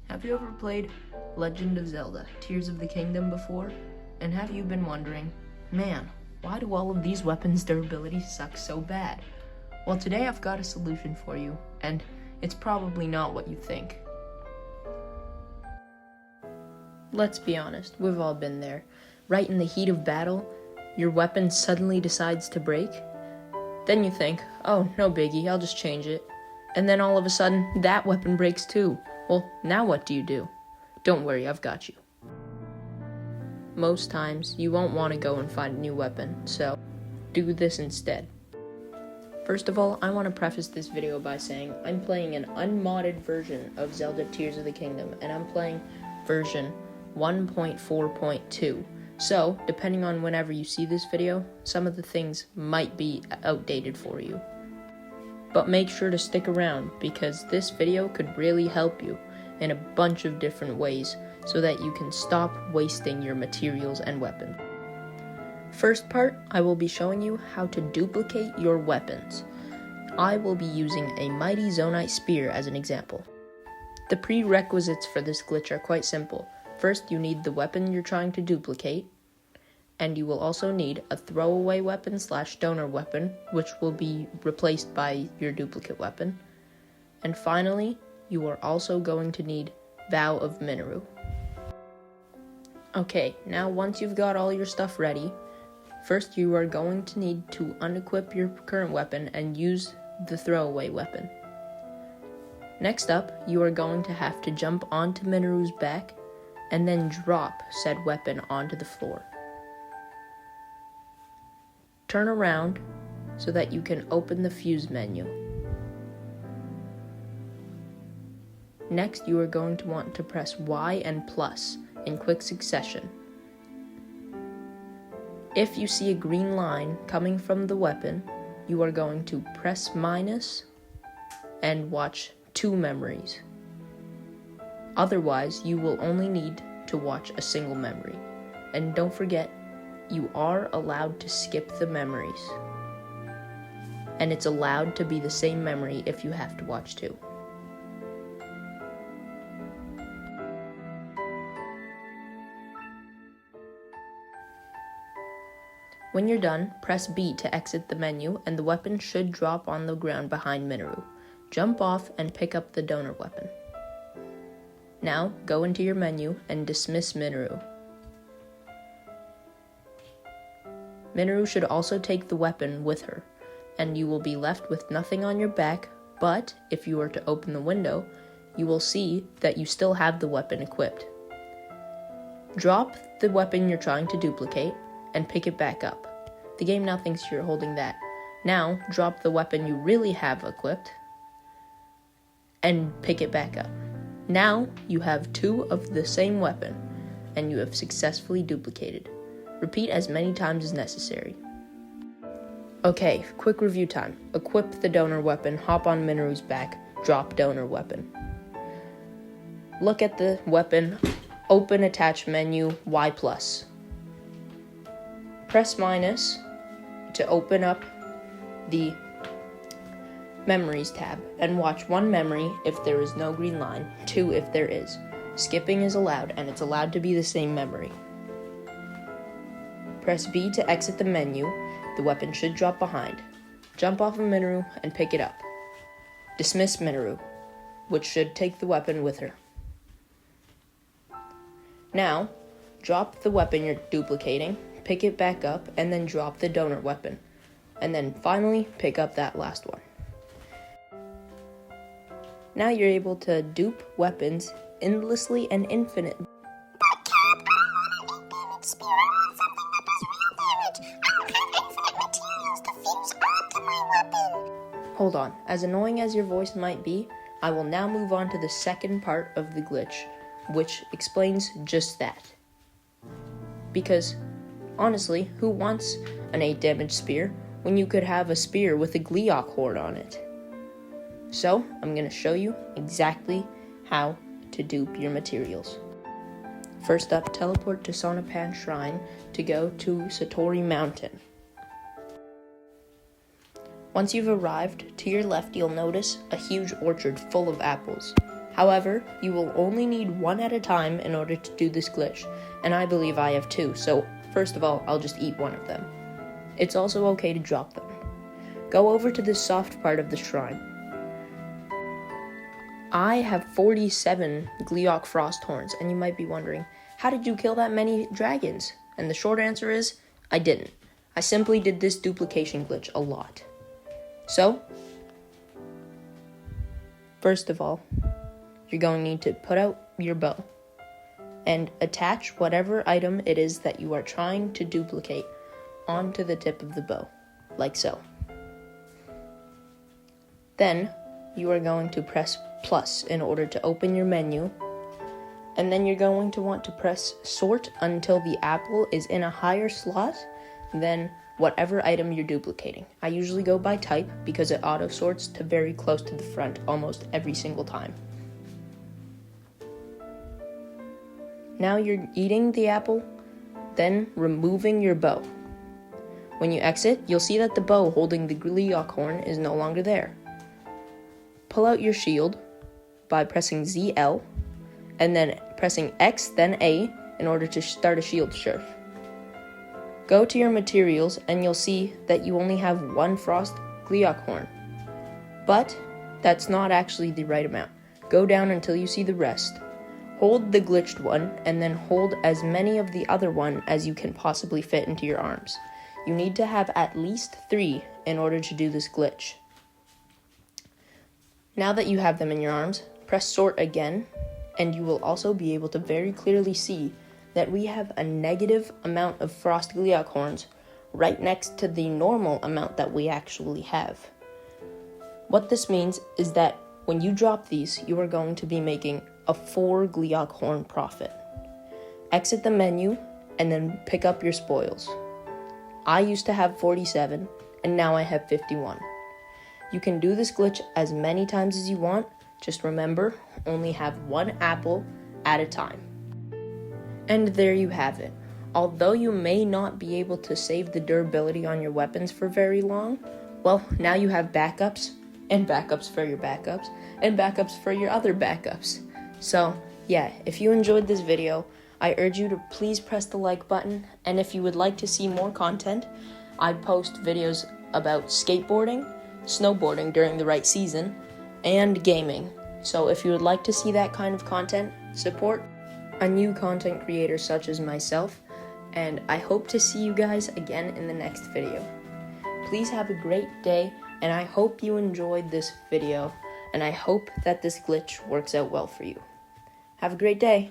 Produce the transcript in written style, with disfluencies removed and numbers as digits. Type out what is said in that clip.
Have you ever played Legend of Zelda: Tears of the Kingdom before? And have you been wondering, man, why do all of these weapons' durability suck so bad? Well, today I've got a solution for you, and it's probably not what you think. Let's be honest, we've all been there. Right in the heat of battle, your weapon suddenly decides to break. Then you think, oh, no biggie, I'll just change it. And then all of a sudden, that weapon breaks too. Well, now what do? Don't worry, I've got you. Most times, you won't want to go and find a new weapon, so do this instead. First of all, I want to preface this video by saying I'm playing an unmodded version of Zelda Tears of the Kingdom, and I'm playing version 1.4.2. So, depending on whenever you see this video, some of the things might be outdated for you. But make sure to stick around, because this video could really help you in a bunch of different ways so that you can stop wasting your materials and weapons. First part, I will be showing you how to duplicate your weapons. I will be using a Mighty Zonite Spear as an example. The prerequisites for this glitch are quite simple. First, you need the weapon you're trying to duplicate, and you will also need a throwaway weapon / donor weapon, which will be replaced by your duplicate weapon. And finally, you are also going to need Vow of Mineru. Okay, now once you've got all your stuff ready, first you are going to need to unequip your current weapon and use the throwaway weapon. Next up, you are going to have to jump onto Mineru's back and then drop said weapon onto the floor. Turn around so that you can open the fuse menu. Next, you are going to want to press Y and plus in quick succession. If you see a green line coming from the weapon, you are going to press minus and watch 2 memories. Otherwise, you will only need to watch a single memory. And don't forget, you are allowed to skip the memories. And it's allowed to be the same memory if you have to watch 2. When you're done, press B to exit the menu, and the weapon should drop on the ground behind Mineru. Jump off and pick up the donor weapon. Now, go into your menu and dismiss Mineru. Mineru should also take the weapon with her, and you will be left with nothing on your back, but if you were to open the window, you will see that you still have the weapon equipped. Drop the weapon you're trying to duplicate and pick it back up. The game now thinks you're holding that. Now, drop the weapon you really have equipped and pick it back up. Now, you have 2 of the same weapon, and you have successfully duplicated. Repeat as many times as necessary. Okay, quick review time. Equip the donor weapon, hop on Mineru's back, drop donor weapon. Look at the weapon, open attach menu, Y+. Press minus to open up the Memories tab and watch 1 memory if there is no green line, 2 if there is. Skipping is allowed, and it's allowed to be the same memory. Press B to exit the menu. The weapon should drop behind. Jump off of Mineru and pick it up. Dismiss Mineru, which should take the weapon with her. Now, drop the weapon you're duplicating, pick it back up, and then drop the donor weapon. And then finally, pick up that last one. Now you're able to dupe weapons endlessly and infinitely. But Cap, I don't want an 8-damage spear. I want something that does real damage. I don't have infinite materials to fuse onto my weapon. Hold on. As annoying as your voice might be, I will now move on to the second part of the glitch, which explains just that. Because, honestly, who wants an 8-damage spear when you could have a spear with a Gleeok horde on it? So, I'm going to show you exactly how to dupe your materials. First up, teleport to Sonopan Shrine to go to Satori Mountain. Once you've arrived, to your left you'll notice a huge orchard full of apples. However, you will only need one at a time in order to do this glitch, and I believe I have two, so first of all, I'll just eat one of them. It's also okay to drop them. Go over to the soft part of the shrine. I have 47 Gleeok Frost Horns, and you might be wondering, how did you kill that many dragons? And the short answer is, I didn't. I simply did this duplication glitch a lot. So, first of all, you're going to need to put out your bow and attach whatever item it is that you are trying to duplicate onto the tip of the bow, like so. Then, you are going to press plus in order to open your menu, and then you're going to want to press sort until the apple is in a higher slot than whatever item you're duplicating. I usually go by type because it auto sorts to very close to the front almost every single time. Now you're eating the apple, then removing your bow. When you exit, you'll see that the bow holding the Gleeok horn is no longer there. Pull out your shield by pressing ZL, and then pressing X then A in order to start a shield surf. Go to your materials and you'll see that you only have one Frost Gleeok horn. But that's not actually the right amount. Go down until you see the rest. Hold the glitched one and then hold as many of the other one as you can possibly fit into your arms. You need to have at least 3 in order to do this glitch. Now that you have them in your arms, press sort again, and you will also be able to very clearly see that we have a negative amount of Frost Gleeok horns right next to the normal amount that we actually have. What this means is that when you drop these, you are going to be making a 4 Gleeok horn profit. Exit the menu, and then pick up your spoils. I used to have 47, and now I have 51. You can do this glitch as many times as you want, just remember, only have one apple at a time. And there you have it. Although you may not be able to save the durability on your weapons for very long, well, now you have backups, and backups for your backups, and backups for your other backups. So, yeah, if you enjoyed this video, I urge you to please press the like button, and if you would like to see more content, I post videos about skateboarding, snowboarding during the right season, and gaming. So if you would like to see that kind of content, support a new content creator such as myself, and I hope to see you guys again in the next video. Please have a great day, and I hope you enjoyed this video, and I hope that this glitch works out well for you. Have a great day.